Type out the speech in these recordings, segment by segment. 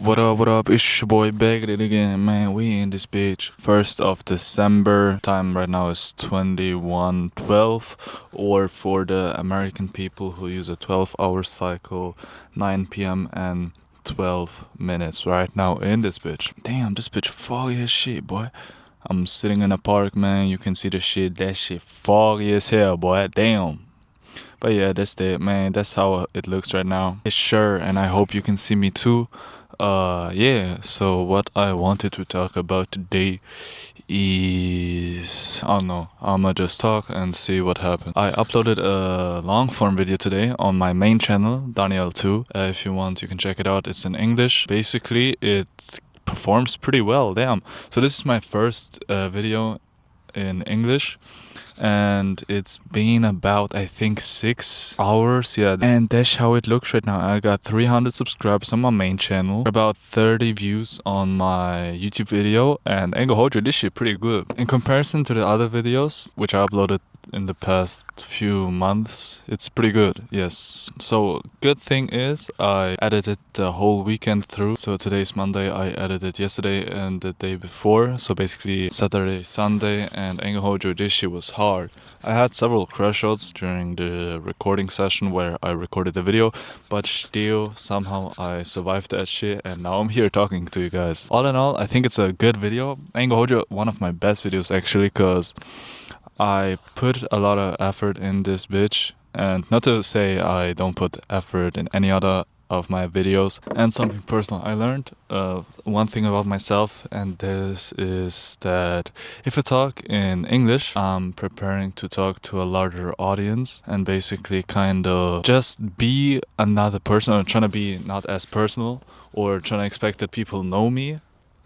What up? It's your boy back at it again, man. We in this bitch. 1st of December. Time right now is 21:12, or for the American people who use a 12-hour cycle, 9 p.m. and 12 minutes right now in this bitch. Damn, this bitch foggy as shit, boy. I'm sitting in a park, man. You can see the shit. That shit foggy as hell, boy. Damn. But yeah, that's it, man. That's how it looks right now. It's sure, and I hope you can see me too. Yeah, so what I wanted to talk about today is, I don't know, I'ma just talk and see what happens. I uploaded a long form video today on my main channel, Daniel2. If you want, you can check it out. It's in English. Basically, it performs pretty well, damn. So this is my first video in English, and it's been about, I think, 6 hours. Yeah, and that's how it looks right now. I got 300 subscribers on my main channel, about 30 views on my YouTube video, and I ain't gonna hold you, this shit pretty good in comparison to the other videos which I uploaded in the past few months. It's pretty good, yes. So good thing is I edited the whole weekend through. So today's Monday, I edited yesterday and the day before, so basically Saturday, Sunday, and I ain't gonna hold you, this shit was hard. I had several crash shots during the recording session where I recorded the video, but still somehow I survived that shit, and now I'm here talking to you guys. All in all, I think it's a good video. I ain't gonna hold you, one of my best videos actually, cause I put a lot of effort in this bitch, and not to say I don't put effort in any other of my videos. And something personal I learned, one thing about myself, and this is that if I talk in English, I'm preparing to talk to a larger audience and basically kind of just be another person, or trying to be not as personal, or trying to expect that people know me.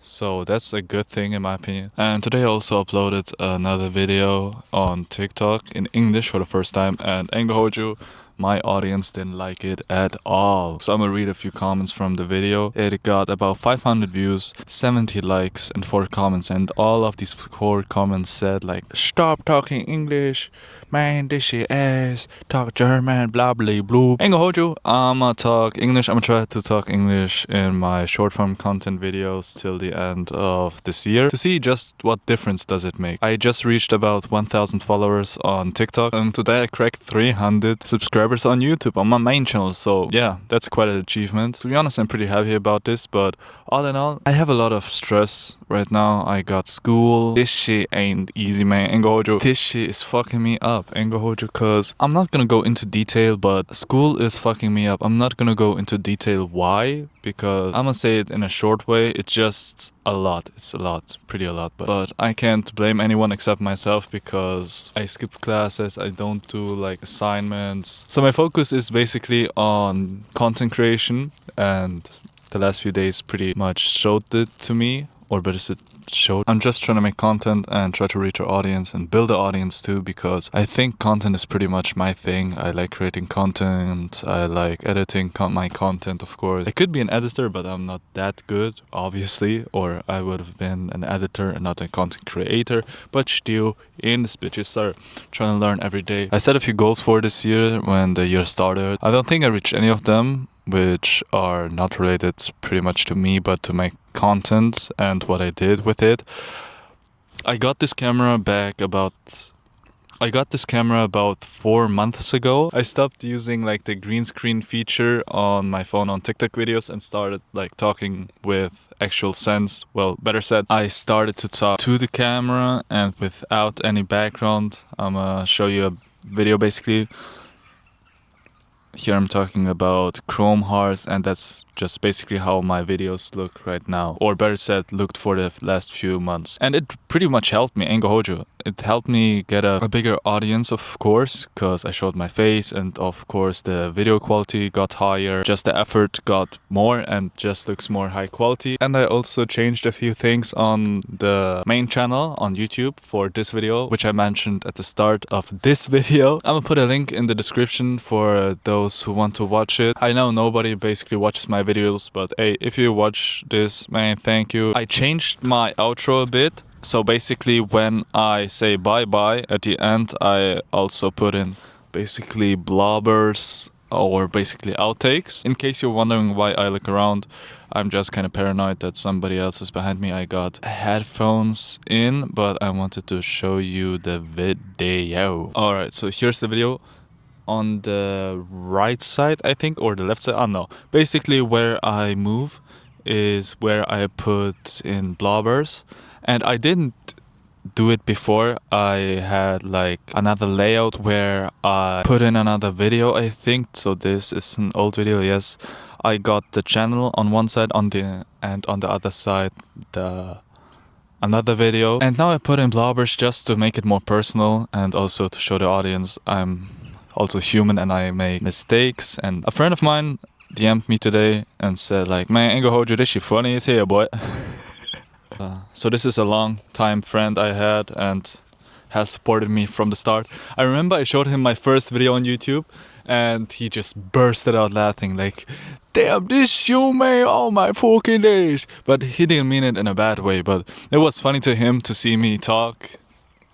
So that's a good thing in my opinion. And today I also uploaded another video on TikTok in English for the first time, and I ain't gonna hold you, my audience didn't like it at all. So I'm gonna read a few comments from the video. It got about 500 views, 70 likes, and 4 comments, and all of these 4 comments said like, "Stop talking English, man, this shit ass, talk German, blah blah blah." Ain't gonna hold you, I'ma talk English. I'ma try to talk English in my short form content videos till the end of this year, to see just what difference does it make. I just reached about 1,000 followers on TikTok, and today I cracked 300 subscribers on YouTube on my main channel. So yeah, that's quite an achievement. To be honest, I'm pretty happy about this, but all in all, I have a lot of stress right now. I got school. This shit ain't easy, man. Ain't gonna hold you. This shit is fucking me up. Ain't gonna hold you, cause I'm not gonna go into detail, but school is fucking me up. I'm not gonna go into detail why, because I'm gonna say it in a short way. It's just a lot. It's a lot, pretty a lot. But I can't blame anyone except myself, because I skip classes. I don't do like assignments. So my focus is basically on content creation, and the last few days pretty much showed it to me, or better said, showed. I'm just trying to make content and try to reach our audience and build the audience too, because I think content is pretty much my thing. I like creating content. I like editing my content, of course. I could be an editor, but I'm not that good, obviously, or I would have been an editor and not a content creator. But still, in this bitches, sir, trying to learn every day. I set a few goals for this year when the year started. I don't think I reached any of them, which are not related pretty much to me, but to my content and what I did with it. I got this camera about 4 months ago. I stopped using like the green screen feature on my phone on TikTok videos and started like talking with actual sense. Well, better said, I started to talk to the camera and without any background. I'm gonna show you a video basically. Here I'm talking about Chrome Hearts, and that's just basically how my videos look right now, or better said, looked for the last few months. And it pretty much helped me, ain't gonna hold you. It helped me get a bigger audience, of course, because I showed my face, and of course the video quality got higher, just the effort got more and just looks more high quality. And I also changed a few things on the main channel on YouTube for this video, which I mentioned at the start of this video. I'm gonna put a link in the description for those who want to watch it. I know nobody basically watches my videos, but hey, if you watch this, man, thank you. I changed my outro a bit. So basically when I say bye bye at the end, I also put in basically blobbers or basically outtakes. In case you're wondering why I look around, I'm just kind of paranoid that somebody else is behind me. I got headphones in, but I wanted to show you the video. Alright, so here's the video. On the right side, I think, or the left side, I don't know. Basically where I move is where I put in blobbers, and I didn't do it before. I had like another layout where I put in another video, I think. So this is an old video, yes. I got the channel on one side and on the other side another video. And now I put in blobbers just to make it more personal and also to show the audience I'm also human and I make mistakes. And a friend of mine DM'd me today and said like, man, Ingo Hojo, this shit funny as hell, boy. So this is a long time friend I had and has supported me from the start. I remember I showed him my first video on YouTube and he just bursted out laughing like, damn, this you, man, all my fucking days. But he didn't mean it in a bad way, but it was funny to him to see me talk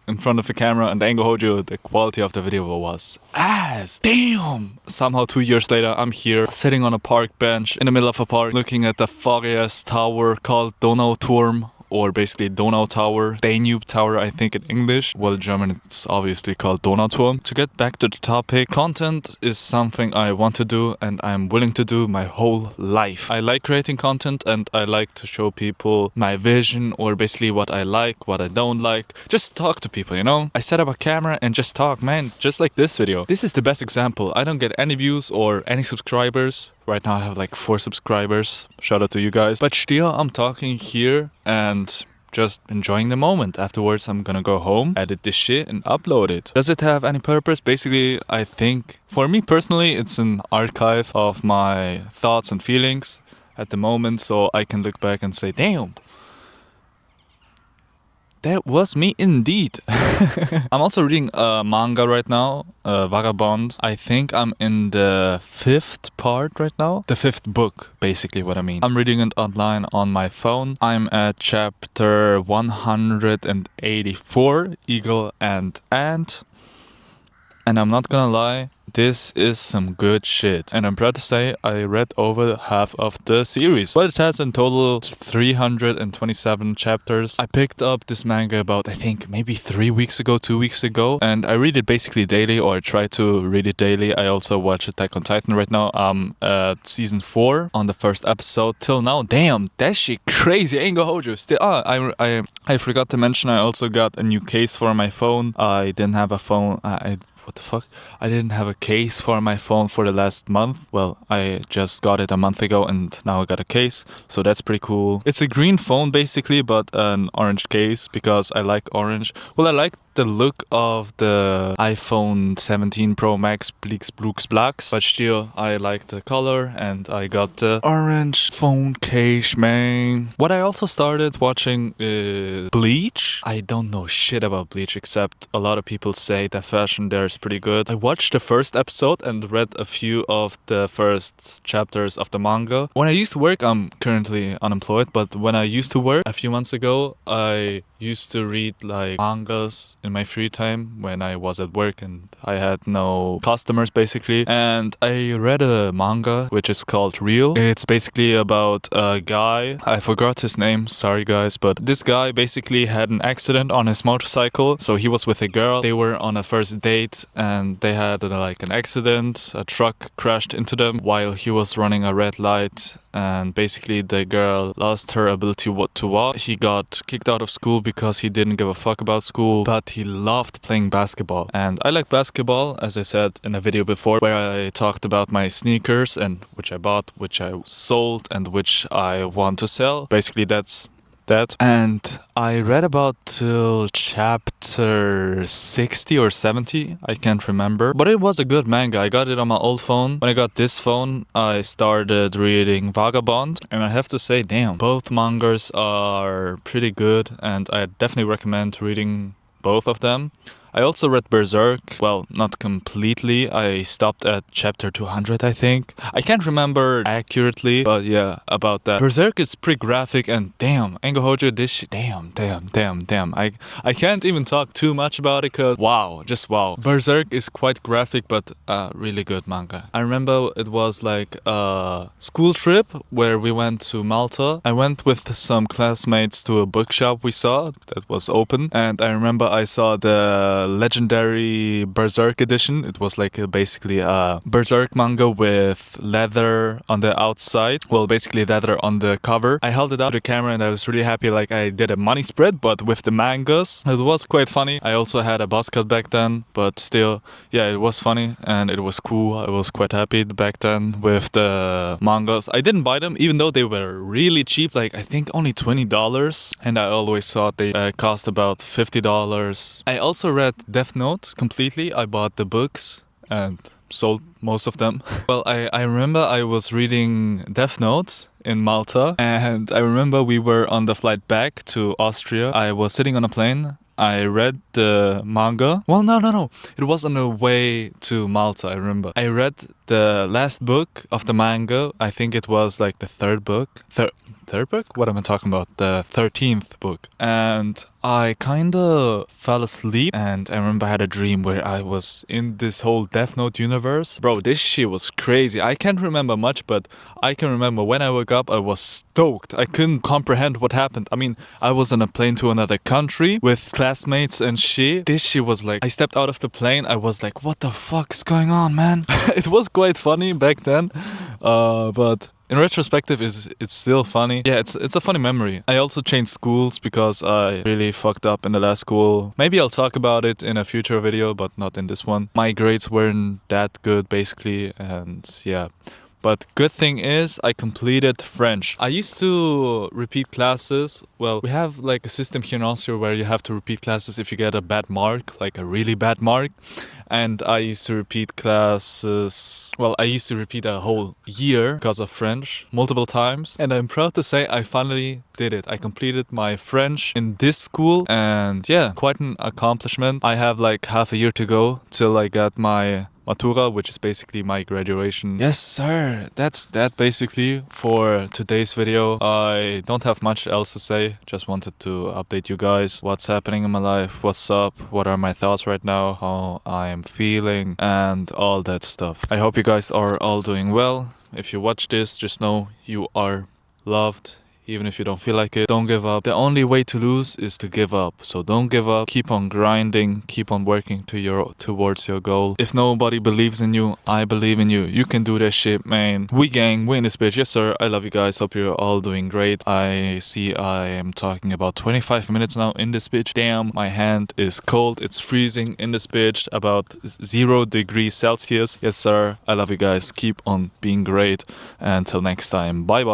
in front of the camera, and Ingo Hojo, the quality of the video was ass. Damn! Somehow 2 years later, I'm here, sitting on a park bench in the middle of a park, looking at the foggy-ass tower called Donauturm, or basically Donau Tower, Danube Tower, I think in English. Well, in German it's obviously called Donauturm. To get back to the topic, content is something I want to do and I'm willing to do my whole life. I like creating content and I like to show people my vision, or basically what I like, what I don't like. Just talk to people, you know? I set up a camera and just talk, man, just like this video. This is the best example. I don't get any views or any subscribers. Right now I have like 4 subscribers. Shout out to you guys. But still, I'm talking here and just enjoying the moment. Afterwards, I'm gonna go home, edit this shit and upload it. Does it have any purpose? Basically, I think for me personally, it's an archive of my thoughts and feelings at the moment, so I can look back and say, damn, that was me indeed. I'm also reading a manga right now, Vagabond. I think I'm in the 5th part right now. The 5th book, basically what I mean. I'm reading it online on my phone. I'm at chapter 184, Eagle and Ant. And I'm not gonna lie, this is some good shit. And I'm proud to say I read over half of the series. But it has in total 327 chapters. I picked up this manga about, I think, maybe 3 weeks ago, 2 weeks ago. And I read it basically daily, or I try to read it daily. I also watch Attack on Titan right now. I'm at season 4 on the first episode. Till now, damn, that shit crazy. Ingo Hojo. Still, I forgot to mention I also got a new case for my phone. I didn't have a phone. What the fuck? I didn't have a case for my phone for the last month. Well, I just got it a month ago and now I got a case. So that's pretty cool. It's a green phone basically, but an orange case because I like orange. Well, I like the look of the iPhone 17 Pro Max Blix Blux Blux, but still I like the color and I got the orange phone case, man. What I also started watching is Bleach. I don't know shit about Bleach except a lot of people say the fashion there is pretty good. I watched the first episode and read a few of the first chapters of the manga. When I used to work, I'm currently unemployed, but when I used to work a few months ago, I used to read like mangas in my free time when I was at work and I had no customers basically. And I read a manga which is called Real. It's basically about a guy, I forgot his name, sorry guys, but this guy basically had an accident on his motorcycle. So he was with a girl, they were on a first date and they had like an accident. A truck crashed into them while he was running a red light, and basically the girl lost her ability to walk. He got kicked out of school because he didn't give a fuck about school, but he loved playing basketball. And I like basketball, as I said in a video before where I talked about my sneakers, and which I bought, which I sold, and which I want to sell. Basically that's that. And I read about till chapter 60 or 70, I can't remember, but it was a good manga. I got it on my old phone. When I got this phone, I started reading Vagabond, and I have to say, damn, both mangas are pretty good and I definitely recommend reading both of them. I also read Berserk. Well, not completely. I stopped at chapter 200, I think. I can't remember accurately, but yeah, about that. Berserk is pretty graphic, and damn, Engo Hojo, this shit, damn. I can't even talk too much about it, cause wow, just wow. Berserk is quite graphic, but really good manga. I remember it was like a school trip where we went to Malta. I went with some classmates to a bookshop we saw that was open, and I remember I saw the legendary Berserk edition. It was like basically a Berserk manga with leather on the outside. Well, basically leather on the cover. I held it up to the camera and I was really happy, like I did a money spread, but with the mangas. It was quite funny. I also had a buzz cut back then, but still, yeah, it was funny and it was cool. I was quite happy back then with the mangas. I didn't buy them, even though they were really cheap, like I think only $20, and I always thought they cost about $50. I also read Death Note completely. I bought the books and sold most of them. Well, I remember I was reading Death Note in Malta, and I remember we were on the flight back to Austria. I was sitting on a plane. I read the manga. Well, no. It was on the way to Malta, I remember. I read the last book of the manga. I think it was like the third book. Third book? What am I talking about? The 13th book. And I kinda fell asleep, and I remember I had a dream where I was in this whole Death Note universe. Bro, this shit was crazy. I can't remember much, but I can remember when I woke up, I was stoked. I couldn't comprehend what happened. I mean, I was on a plane to another country with classmates and shit. This shit was like, I stepped out of the plane, I was like, what the fuck's going on, man? It was quite funny back then, but in retrospective, it's still funny. Yeah, it's a funny memory. I also changed schools because I really fucked up in the last school. Maybe I'll talk about it in a future video, but not in this one. My grades weren't that good, basically, and yeah. But good thing is I completed French. I used to repeat classes. Well, we have like a system here in Austria where you have to repeat classes if you get a bad mark, like a really bad mark. And I used to repeat classes. Well, I used to repeat a whole year because of French multiple times. And I'm proud to say I finally did it. I completed my French in this school. And yeah, quite an accomplishment. I have like half a year to go till I get my Matura, which is basically my graduation. Yes, sir. That's that basically for today's video. I don't have much else to say. Just wanted to update you guys. What's happening in my life? What's up? What are my thoughts right now? How I'm feeling and all that stuff. I hope you guys are all doing well. If you watch this, just know you are loved. Even if you don't feel like it, don't give up. The only way to lose is to give up. So don't give up. Keep on grinding. Keep on working towards your goal. If nobody believes in you, I believe in you. You can do that shit, man. We gang, we in this bitch. Yes, sir. I love you guys. Hope you're all doing great. I see I am talking about 25 minutes now in this bitch. Damn, my hand is cold. It's freezing in this bitch. About 0 degrees Celsius. Yes, sir. I love you guys. Keep on being great. Until next time. Bye-bye.